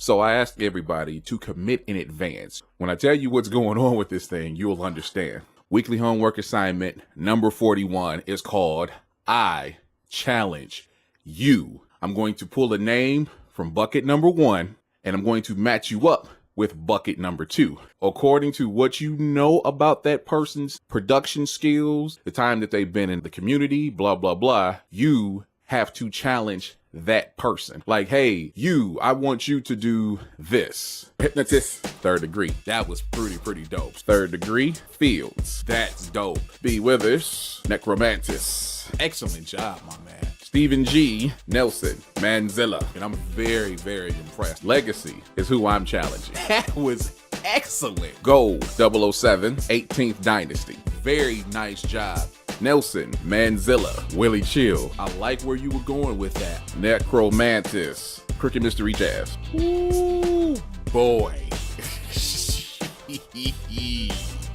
So I ask everybody to commit in advance. When I tell you what's going on with this thing, you'll understand. Weekly homework assignment number 41 is called I Challenge You. I'm going to pull a name from bucket number 1, and I'm going to match you up with bucket number 2. According to what you know about that person's production skills, the time that they've been in the community, blah, blah, blah, you have to challenge that person. Like, hey, I want you to do this. Hypnotist, Third Degree. That was pretty dope. Third Degree, Fields. That's dope. B. Withers, Necromantis. Excellent job, my man. Stephen G. Nelson, Manzilla. And I'm very impressed. Legacy is who I'm challenging. That was excellent. Gold, 007, 18th Dynasty. Very nice job. Nelson, Manzilla, Willie Chill. I like where you were going with that. Necromantis, Crooked Mystery Jazz. Ooh, boy.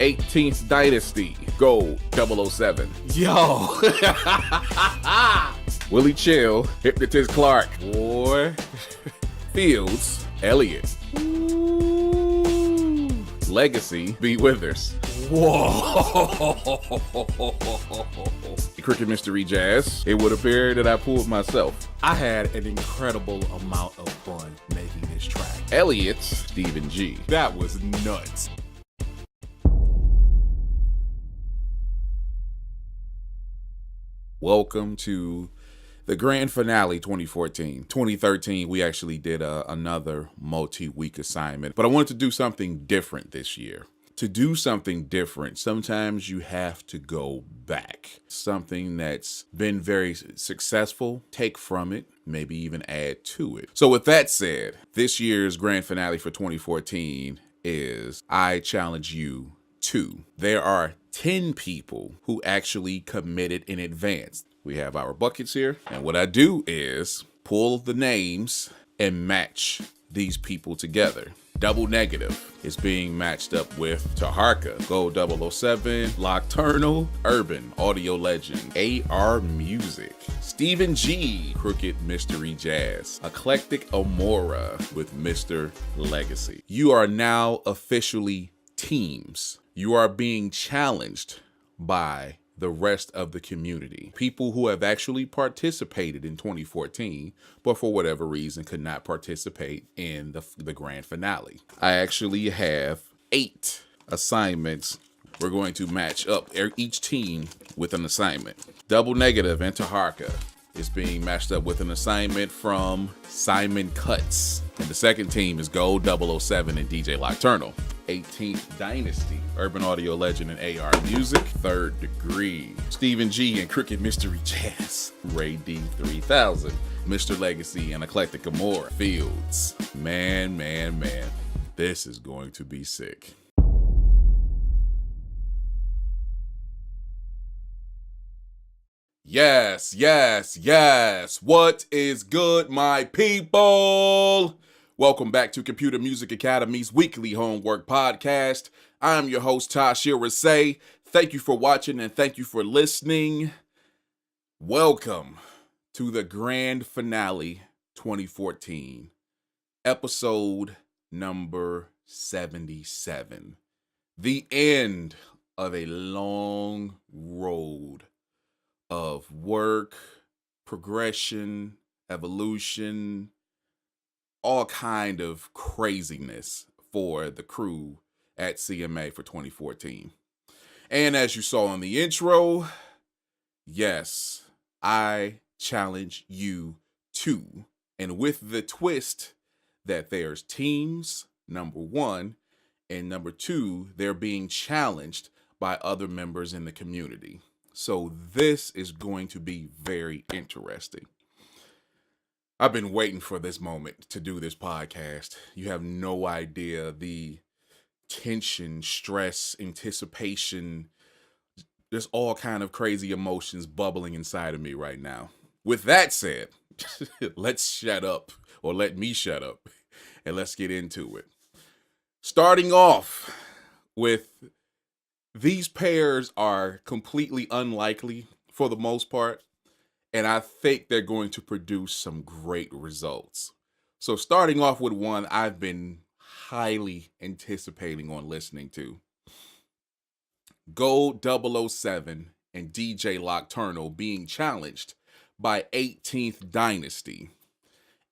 18th Dynasty, Gold, 007. Yo. Willie Chill, Hypnotist Clark. Boy. Fields, Elliott. Ooh. Legacy, B. Withers. Whoa. Cricket Mystery Jazz. It would appear that I pulled myself. I had an incredible amount of fun making this track. Elliott, Stephen G. That was nuts. Welcome to the grand finale 2014. 2013, we actually did another multi-week assignment, but I wanted to do something different this year. To do something different, sometimes you have to go back. Something that's been very successful, take from it, maybe even add to it. So with that said, this year's grand finale for 2014 is I Challenge You 2. There are 10 people who actually committed in advance. We have our buckets here, and what I do is pull the names and match these people together. Double Negative is being matched up with Taharka, Gold 007, Nocturnal, Urban, Audio Legend, AR Music, Stephen G, Crooked Mystery Jazz, Eclectic Amora with Mr. Legacy. You are now officially teams. You are being challenged by the rest of the community. People who have actually participated in 2014, but for whatever reason could not participate in the grand finale. I actually have 8 assignments. We're going to match up each team with an assignment. Double Negative and Taharka is being matched up with an assignment from Simon Cuts. And the second team is Gold 007 and DJ Nocturnal. 18th Dynasty, Urban Audio Legend and AR Music. Third Degree, Stephen G and Crooked Mystery Jazz. Ray D 3000, Mr. Legacy and Eclectic Amore. Fields. Man. This is going to be sick. Yes. What is good, my people? Welcome back to Computer Music Academy's weekly homework podcast. I'm your host, Tashir Rasay. Thank you for watching and thank you for listening. Welcome to the grand finale 2014, episode number 77. The end of a long road of work, progression, evolution, all kind of craziness for the crew at CMA for 2014. And as you saw in the intro, yes, I challenge you to. And with the twist that there's teams, number 1, and number 2, they're being challenged by other members in the community. So this is going to be very interesting. I've been waiting for this moment to do this podcast. You have no idea the tension, stress, anticipation. There's all kind of crazy emotions bubbling inside of me right now. With that said, let's shut up, or let me shut up, and let's get into it. Starting off with, these pairs are completely unlikely for the most part, and I think they're going to produce some great results. So starting off with one I've been highly anticipating on listening to. Gold 007 and DJ Nocturnal being challenged by 18th Dynasty.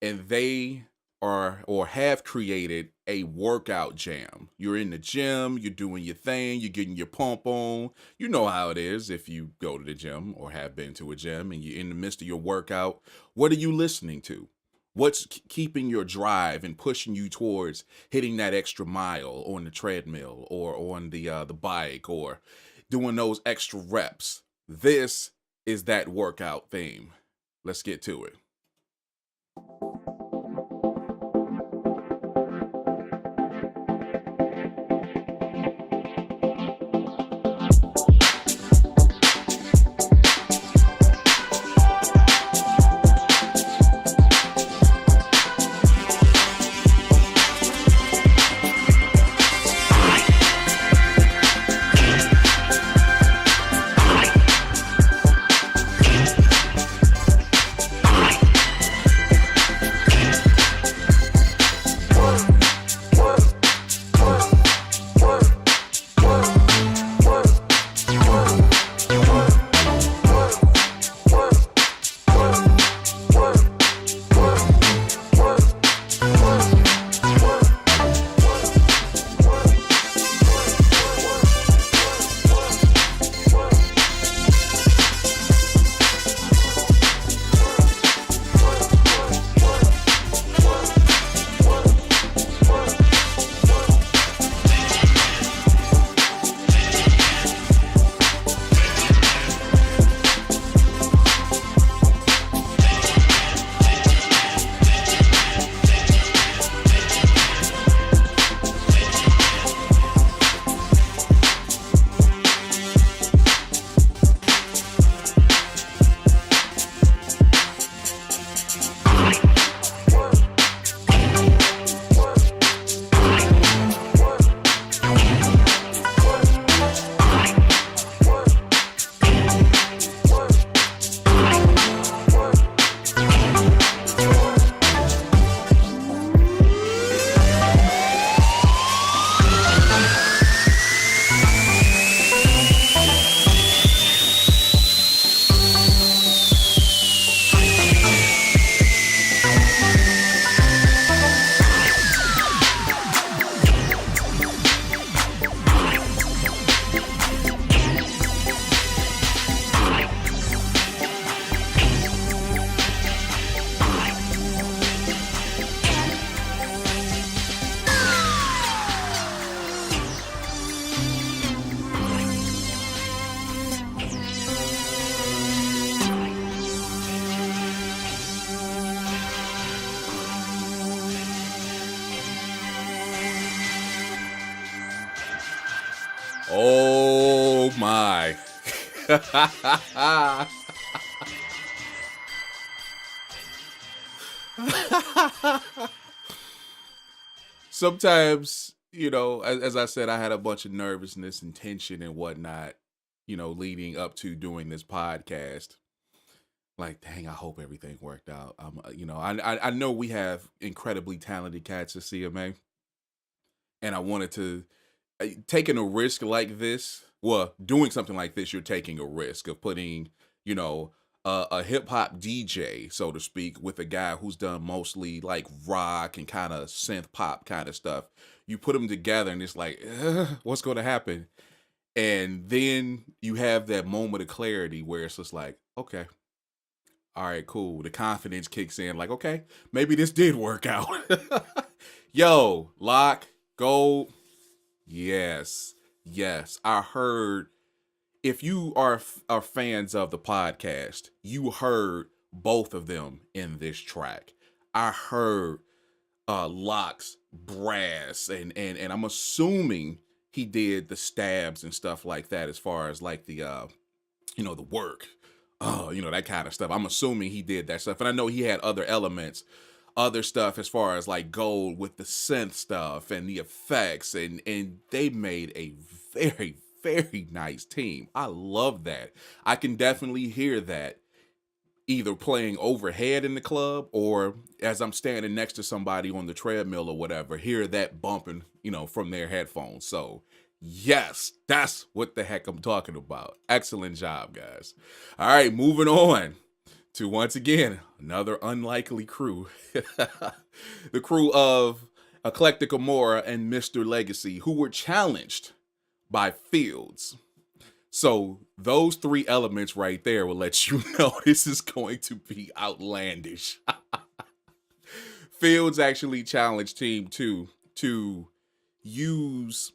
And they are or have created a workout jam. You're in the gym, you're doing your thing, you're getting your pump on. You know how it is if you go to the gym or have been to a gym and you're in the midst of your workout. What are you listening to? What's keeping your drive and pushing you towards hitting that extra mile on the treadmill or on the bike or doing those extra reps? This is that workout theme. Let's get to it. Oh my. Sometimes, as I said, I had a bunch of nervousness and tension and whatnot, leading up to doing this podcast. Like, dang, I hope everything worked out. I know we have incredibly talented cats at CMA, and I wanted to taking a risk like this. Well, doing something like this, you're taking a risk of putting, a hip hop DJ, so to speak, with a guy who's done mostly like rock and kind of synth pop kind of stuff. You put them together, and it's like, what's going to happen? And then you have that moment of clarity where it's just like, okay, all right, cool. The confidence kicks in, like, okay, maybe this did work out. Yo, Lock, Gold. Yes. Yes. I heard, if you are fans of the podcast, you heard both of them in this track. I heard Lock's brass and I'm assuming he did the stabs and stuff like that as far as like the the work. That kind of stuff. I'm assuming he did that stuff. And I know he had other elements, other stuff as far as like Gold with the synth stuff and the effects, and they made a very, very nice team. I love that. I can definitely hear that either playing overhead in the club or as I'm standing next to somebody on the treadmill or whatever, hear that bumping, from their headphones. So, yes, that's what the heck I'm talking about. Excellent job, guys. All right, moving on to once again another unlikely crew. The crew of Eclectic Amora and Mr. Legacy, who were challenged by Fields. So those three elements right there will let you know this is going to be outlandish. Fields actually challenged Team 2 to use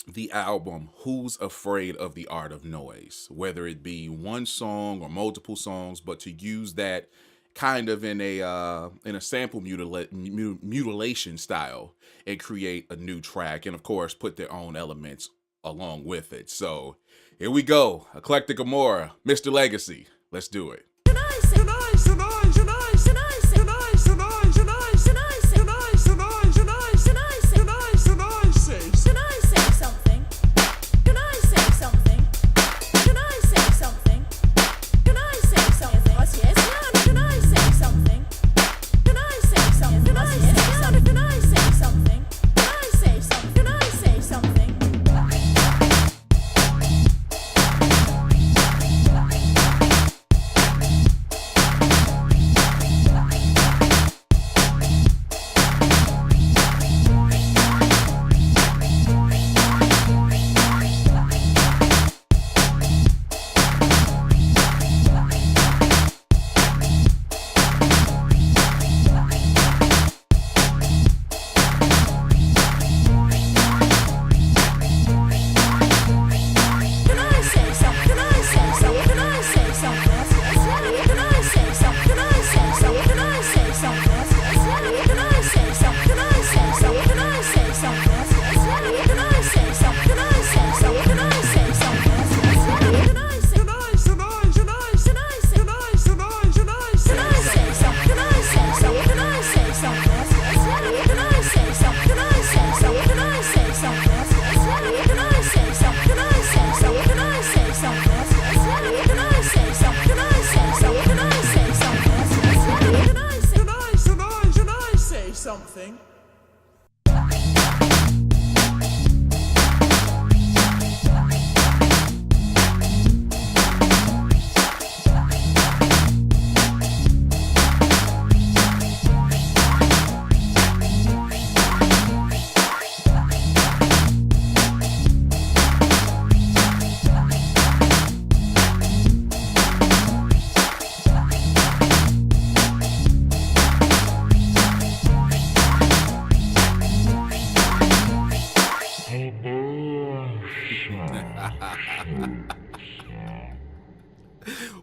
the album Who's Afraid of the Art of Noise, whether it be one song or multiple songs, but to use that kind of in a sample mutilation style and create a new track, and of course put their own elements along with it. So here we go. Eclectic Amora, Mr. Legacy. Let's do it.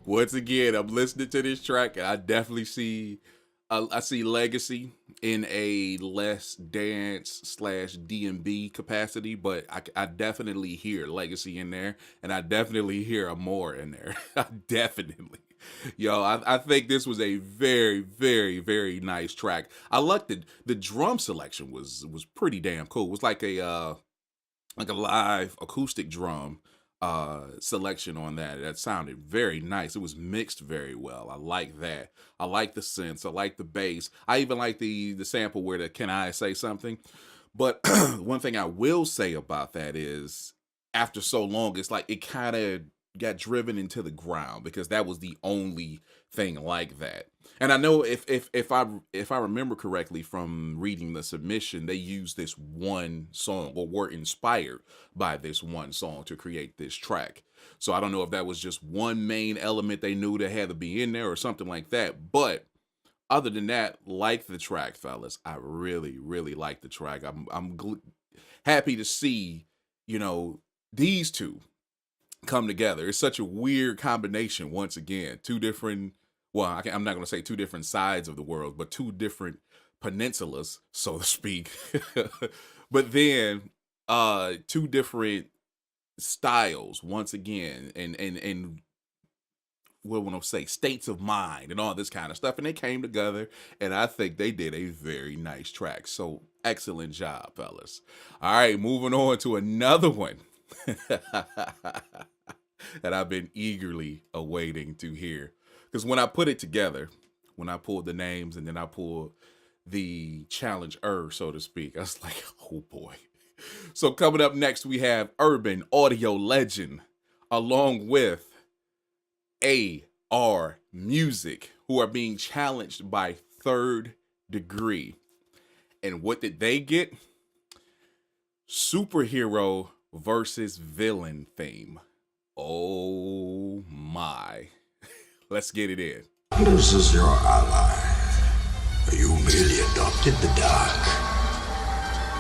Once again, I'm listening to this track, and I definitely see, I see Legacy in a less dance slash D&B capacity, but I definitely hear Legacy in there, and I definitely hear Amore in there. I definitely. Yo, I think this was a very, very, very nice track. I liked the drum selection was pretty damn cool. It was like a live acoustic drum selection on that sounded very nice. It was mixed very well. I like that. I like the synths. I like the bass. I even like the sample where the "Can I Say Something." But one thing I will say about that is after so long, it's like it kind of got driven into the ground because that was the only thing like that. And I know if I remember correctly from reading the submission, they used this one song or were inspired by this one song to create this track. So I don't know if that was just one main element they knew that had to be in there or something like that. But other than that, like the track, fellas, I really, really like the track. I'm happy to see, these two come together. It's such a weird combination. Once again, two different. Well, I'm not going to say two different sides of the world, but two different peninsulas, so to speak. But then, two different styles. Once again, and what would I say, states of mind and all this kind of stuff, and they came together, and I think they did a very nice track. So excellent job, fellas. All right, moving on to another one. That I've been eagerly awaiting to hear. Because when I put it together, when I pulled the names and then I pulled the challenger, so to speak, I was like, oh boy. So coming up next, we have urban audio legend, along with AR Music, who are being challenged by Third Degree. And what did they get? Superhero versus villain theme. Oh my. Let's get it in. This is your ally. You merely adopted the dark.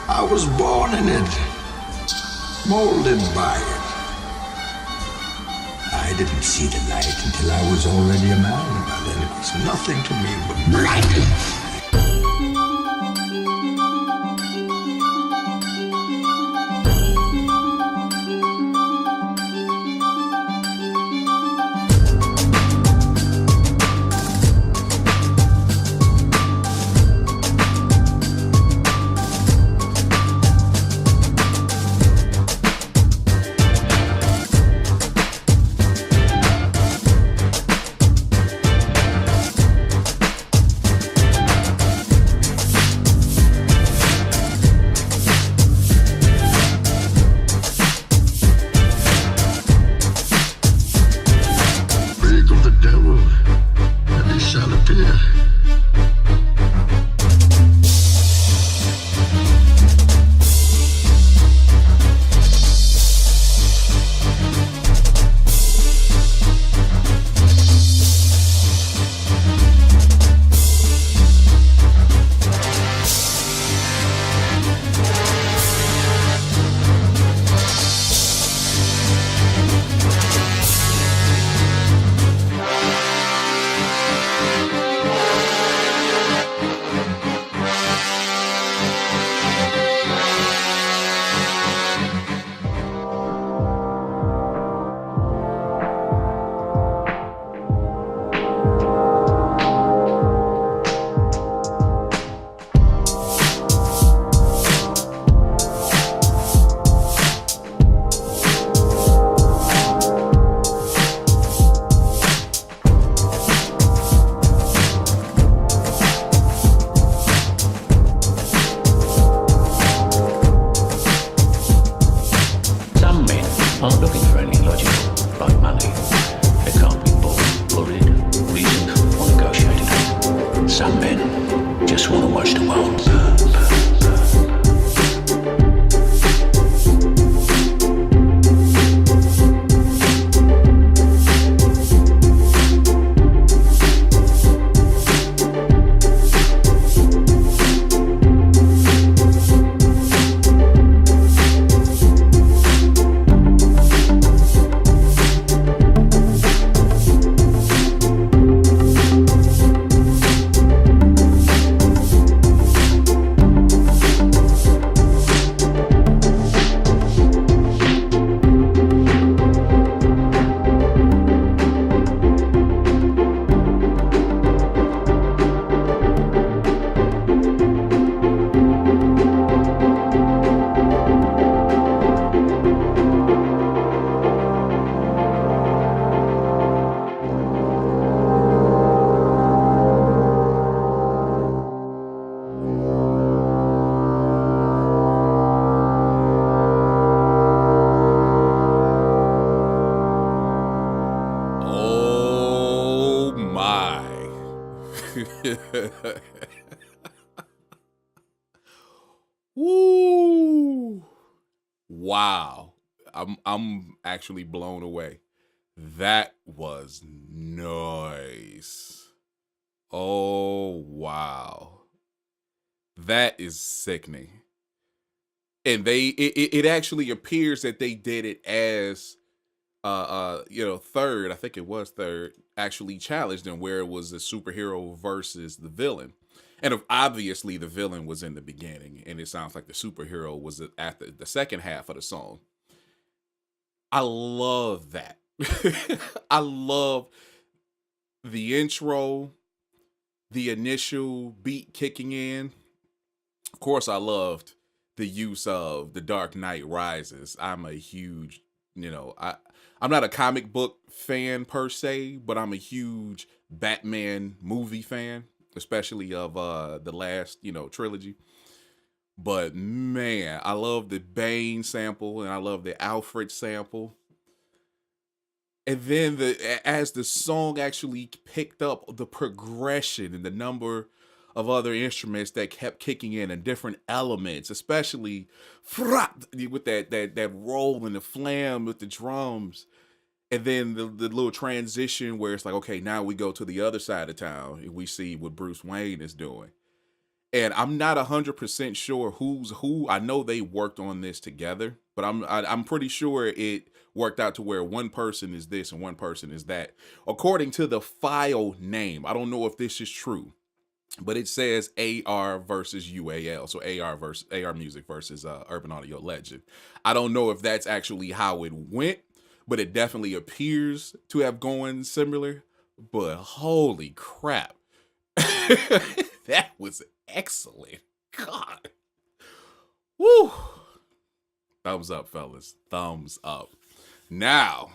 I was born in it, molded by it. I didn't see the light until I was already a man. By then it was nothing to me but blindness. Woo! Wow. I'm actually blown away. That was nice. Oh wow. That is sickening. And it actually appears that they did it as Third, I think it was Third, actually challenged them where it was the superhero versus the villain. And obviously the villain was in the beginning, and it sounds like the superhero was at the second half of the song. I love that. I love the intro, the initial beat kicking in. Of course, I loved the use of The Dark Knight Rises. I'm a huge, I'm not a comic book fan per se, but I'm a huge Batman movie fan, especially of the last, trilogy. But man, I love the Bane sample and I love the Alfred sample. And then as the song actually picked up, the progression and the number of other instruments that kept kicking in and different elements, especially with that roll and the flam with the drums. And then the little transition where it's like, okay, now we go to the other side of town and we see what Bruce Wayne is doing. And I'm not 100% sure who's who. I know they worked on this together, but I'm pretty sure it worked out to where one person is this and one person is that. According to the file name, I don't know if this is true, but it says AR versus UAL. So AR Music versus Urban Audio Legend. I don't know if that's actually how it went, but it definitely appears to have gone similar. But holy crap. That was excellent. God. Woo. Thumbs up, fellas. Thumbs up. Now,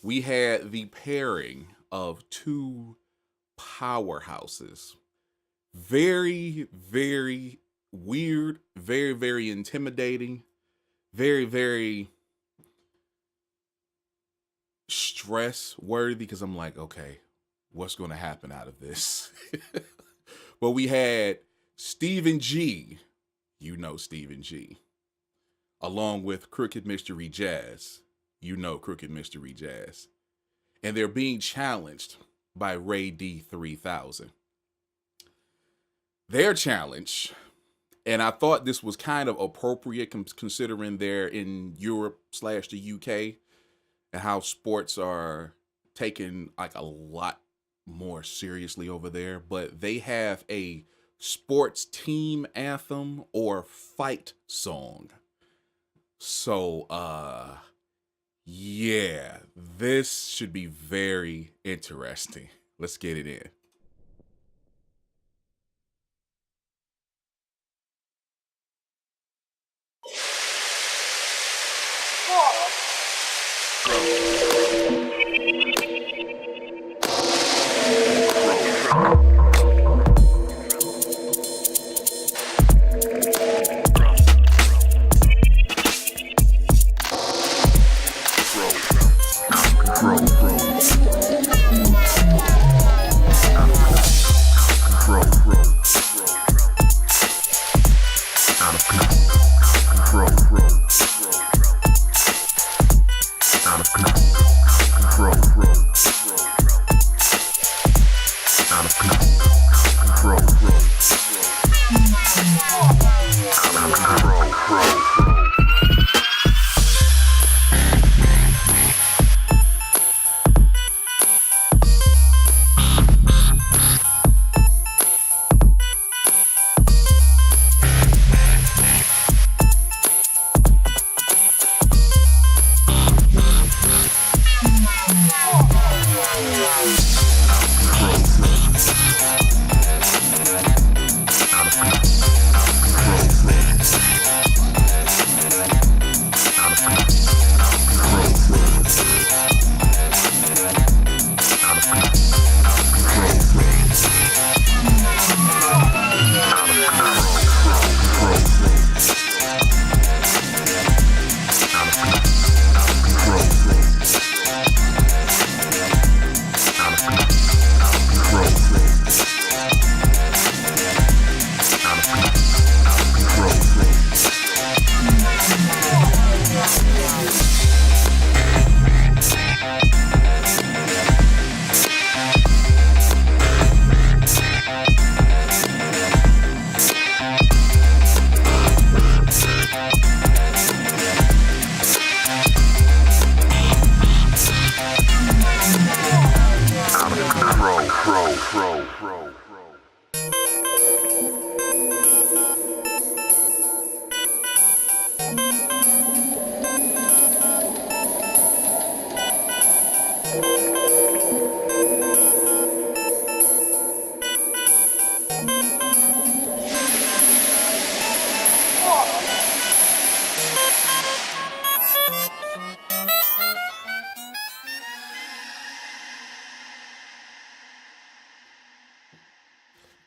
we had the pairing of two powerhouses. Very, very weird, very, very intimidating, very, very stress worthy, because I'm like, okay, what's going to happen out of this? But we had Stephen G, Stephen G, along with Crooked Mystery Jazz, Crooked Mystery Jazz, and they're being challenged by Ray D 3000. Their challenge, and I thought this was kind of appropriate considering they're in Europe/the UK and how sports are taken like a lot more seriously over there, but they have a sports team anthem or fight song. So, yeah, this should be very interesting. Let's get it in.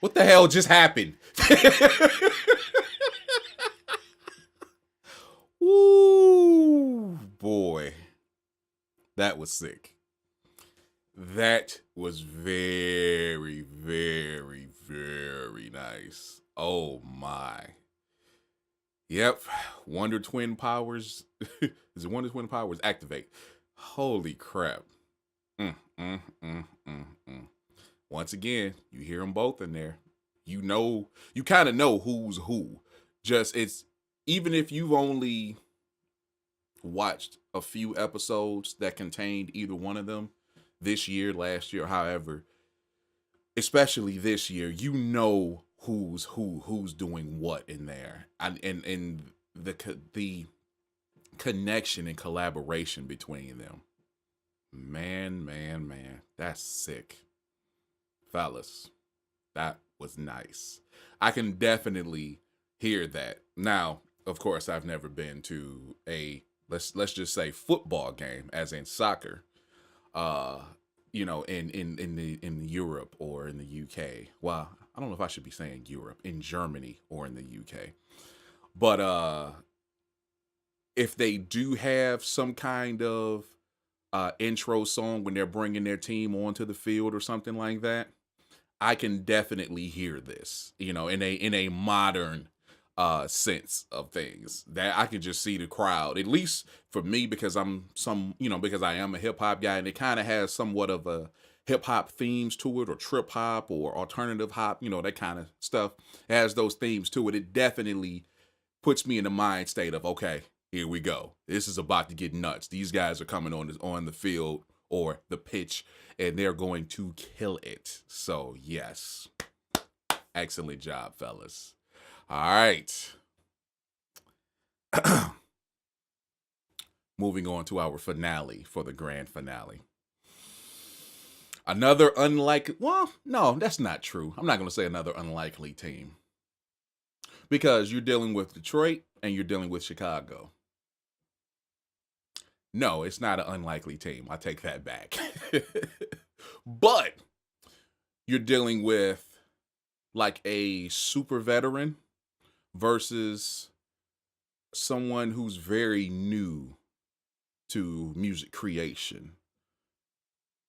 What the hell just happened? Ooh, boy. That was sick. That was very, very, very nice. Oh my. Yep. Wonder Twin Powers. Is it Wonder Twin Powers? Activate. Holy crap. Mm, mm, mm, mm, mm. Once again, you hear them both in there. You know, you kind of know who's who. Just it's even if you've only watched a few episodes that contained either one of them this year, last year, however, especially this year, you know who's doing what in there, and the connection and collaboration between them. Man, that's sick, fellas. That was nice. I can definitely hear that. Now, of course, I've never been to a let's just say football game, as in soccer. Uh, in Europe or in the UK. Well, I don't know if I should be saying Europe, in Germany or in the UK. But if they do have some kind of intro song when they're bringing their team onto the field or something like that, I can definitely hear this, in a modern sense of things. That I can just see the crowd, at least for me, because because I am a hip hop guy, and it kind of has somewhat of a hip hop themes to it, or trip hop, or alternative hop, that kind of stuff. It has those themes to it. It definitely puts me in the mind state of, okay, here we go. This is about to get nuts. These guys are coming on the field or the pitch, and they're going to kill it. So yes, excellent job, fellas. All right. Moving on to our finale for the grand finale. Another unlikely, well, no, that's not true. I'm not going to say another unlikely team, because you're dealing with Detroit and you're dealing with Chicago. No, it's not an unlikely team. I take that back. But you're dealing with like a super veteran versus someone who's very new to music creation.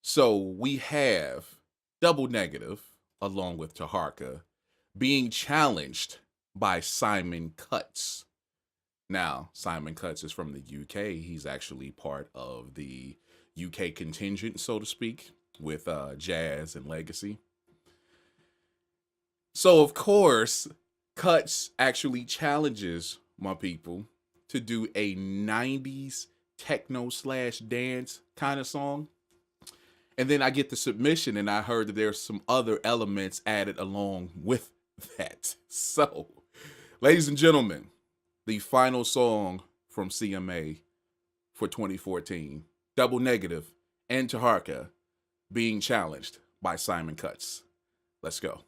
So we have Double Negative, along with Taharka, being challenged by Simon Cutts. Now, Simon Cutts is from the UK. He's actually part of the UK contingent, so to speak, with Jazz and Legacy. So, of course, Cutts actually challenges my people to do a 90s techno slash dance kind of song. And then I get the submission, and I heard that there's some other elements added along with that. So, ladies and gentlemen, the final song from CMA for 2014, Double Negative and Taharka, being challenged by Simon Cutts. Let's go.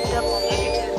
Double negative.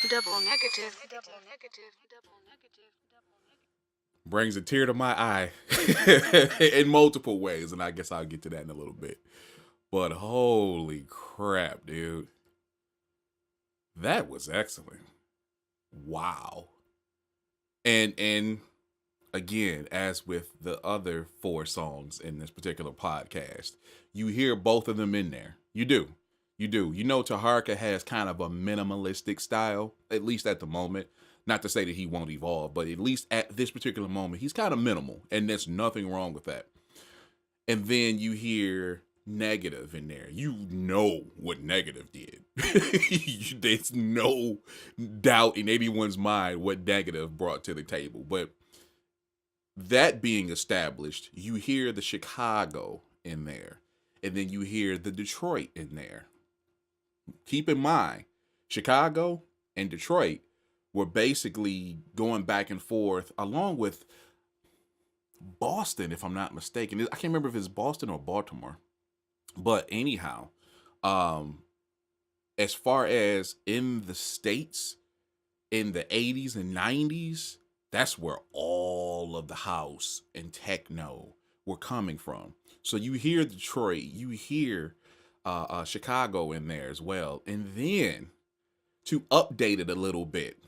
Double negative. Double negative. Double negative. Brings a tear to my eye in multiple ways, and I guess I'll get to that in a little bit. But holy crap, dude. That was excellent. Wow. And again, as with the other 4 songs in this particular podcast, you hear both of them in there. You do. You do. You know, Taharka has kind of a minimalistic style, at least at the moment. Not to say that he won't evolve, but at least at this particular moment, he's kind of minimal, and there's nothing wrong with that. And then you hear Negative in there. You know what Negative did. There's no doubt in anyone's mind what Negative brought to the table. But that being established, you hear the Chicago in there, and then you hear the Detroit in there. Keep in mind, Chicago and Detroit were basically going back and forth along with Boston, if I'm not mistaken. I can't remember if it's Boston or Baltimore. But anyhow, as far as in the States, in the 80s and 90s, that's where all of the house and techno were coming from. So you hear Detroit, you hear Chicago in there as well. And then to update it a little bit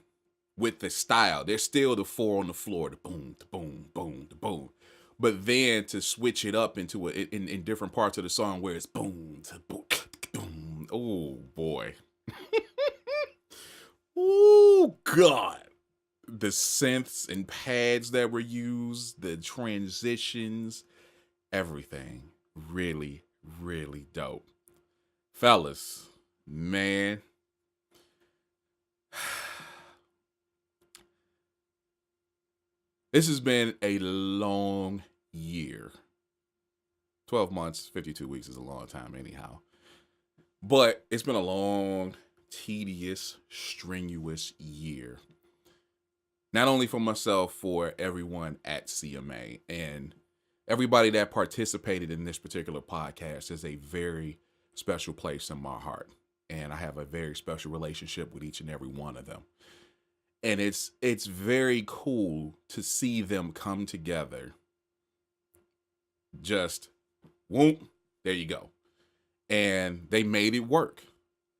with the style, there's still the 4 on the floor, the boom, the boom, boom, the boom. But then to switch it up into in different parts of the song where it's boom, to boom, boom. Oh boy. Oh God. The synths and pads that were used, the transitions, everything. Really, really dope. Fellas, man. This has been a long year. 12 months, 52 weeks is a long time anyhow. But it's been a long, tedious, strenuous year. Not only for myself, for everyone at CMA. And everybody that participated in this particular podcast is a very special place in my heart. And I have a very special relationship with each and every one of them. And it's very cool to see them come together. Just, whoop, there you go. And they made it work.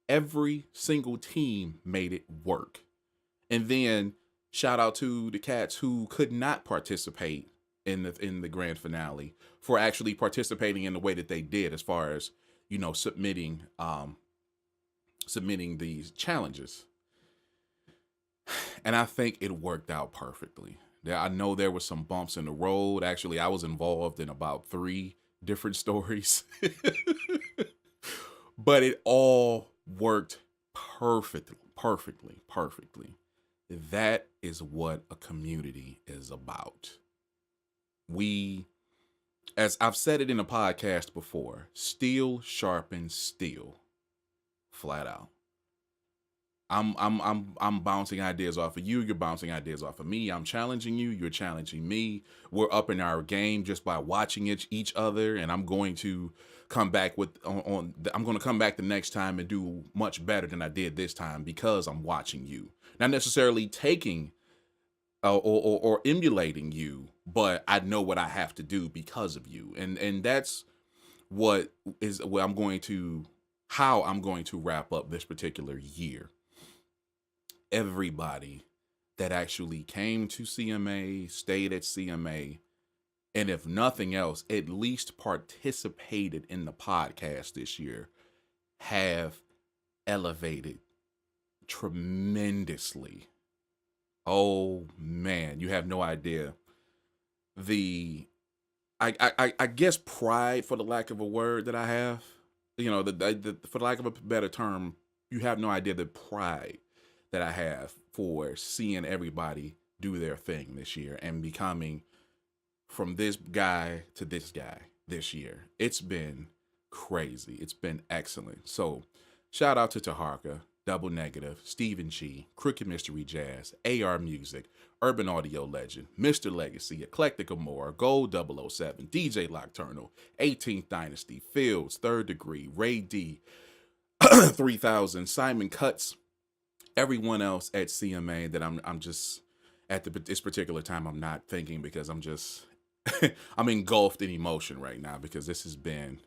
Every single team made it work. And then shout out to the cats who could not participate in the grand finale for actually participating in the way that they did, as far as, you know, submitting these challenges. And I think it worked out perfectly. I know there were some bumps in the road. Actually, I was involved in about 3 different stories. But it all worked perfectly. That is what a community is about. We, as I've said it in a podcast before, steel sharpens steel. Flat out. I'm bouncing ideas off of you. You're bouncing ideas off of me. I'm challenging you. You're challenging me. We're upping our game just by watching each other. And I'm going to come back I'm going to come back the next time and do much better than I did this time, because I'm watching you. Not necessarily taking or emulating you, but I know what I have to do because of you. And that's how I'm going to wrap up this particular year. Everybody that actually came to CMA, stayed at CMA, and if nothing else, at least participated in the podcast this year, have elevated tremendously. Oh man, you have no idea. I guess pride, for the lack of a word that I have, you know, for the lack of a better term, you have no idea the pride that I have for seeing everybody do their thing this year and becoming from this guy to this guy this year. It's been crazy. It's been excellent. So shout out to Taharka, Double Negative, Stephen G, Crooked Mystery Jazz, AR Music, Urban Audio Legend, Mr. Legacy, Eclectic Amore, Gold 007, DJ Nocturnal, 18th Dynasty, Fields, Third Degree, Ray D, 3000, Simon Cuts, Everyone else at CMA that I'm just at this particular time I'm not thinking because I'm just I'm engulfed in emotion right now because this has been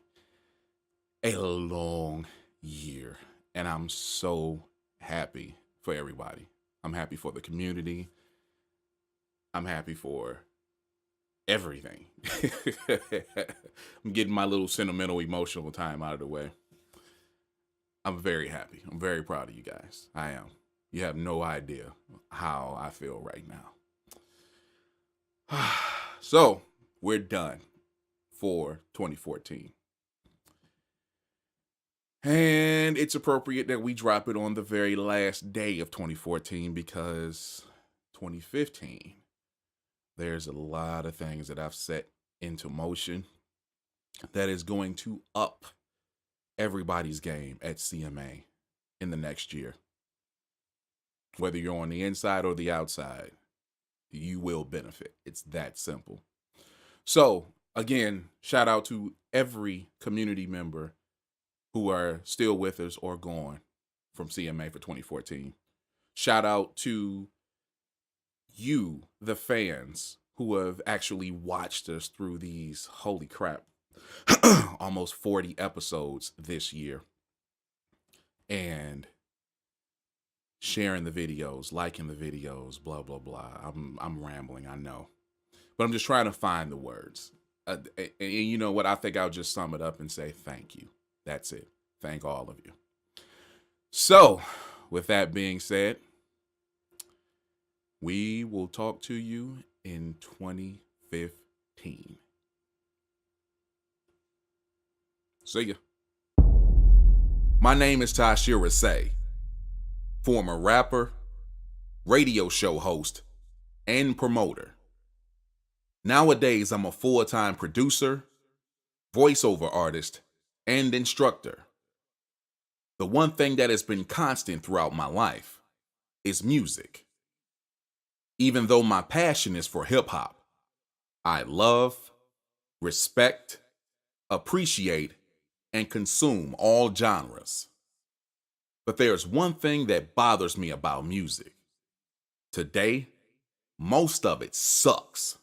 a long year and I'm so happy for everybody. I'm happy for the community. I'm happy for everything. I'm getting my little sentimental emotional time out of the way. I'm very happy. I'm very proud of you guys. I am. You have no idea how I feel right now. So, we're done for 2014. And it's appropriate that we drop it on the very last day of 2014 because 2015, there's a lot of things that I've set into motion that is going to up everybody's game at CMA in the next year. Whether you're on the inside or the outside, you will benefit. It's that simple. So, again, shout out to every community member who are still with us or gone from CMA for 2014. Shout out to you, the fans, who have actually watched us through these, holy crap, almost 40 episodes this year. And sharing the videos, liking the videos, blah, blah, blah. I'm rambling, I know. But I'm just trying to find the words. And you know what? I think I'll just sum it up and say thank you. That's it. Thank all of you. So, with that being said, we will talk to you in 2015. See ya. My name is Tashira Say, former rapper, radio show host, and promoter. Nowadays, I'm a full-time producer, voiceover artist, and instructor. The one thing that has been constant throughout my life is music. Even though my passion is for hip-hop, I love, respect, appreciate, and consume all genres. But there's one thing that bothers me about music. Today, most of it sucks.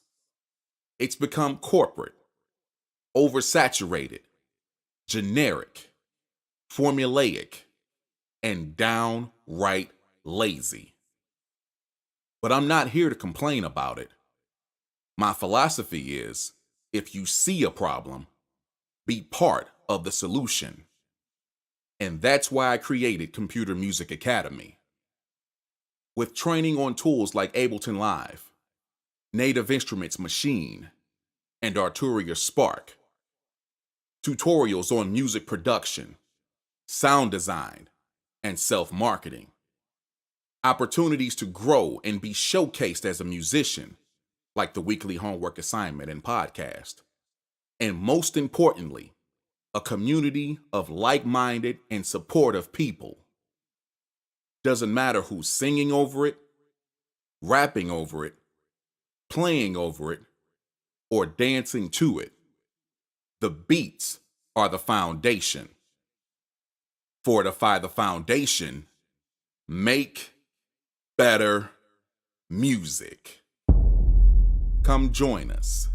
It's become corporate, oversaturated, generic, formulaic, and downright lazy. But I'm not here to complain about it. My philosophy is, if you see a problem, be part of the solution. And that's why I created Computer Music Academy. With training on tools like Ableton Live, Native Instruments Machine, and Arturia Spark, tutorials on music production, sound design, and self-marketing, opportunities to grow and be showcased as a musician, like the weekly homework assignment and podcast, and most importantly, a community of like-minded and supportive people. Doesn't matter who's singing over it, rapping over it, playing over it, or dancing to it. The beats are the foundation. Fortify the foundation. Make better music. Come join us.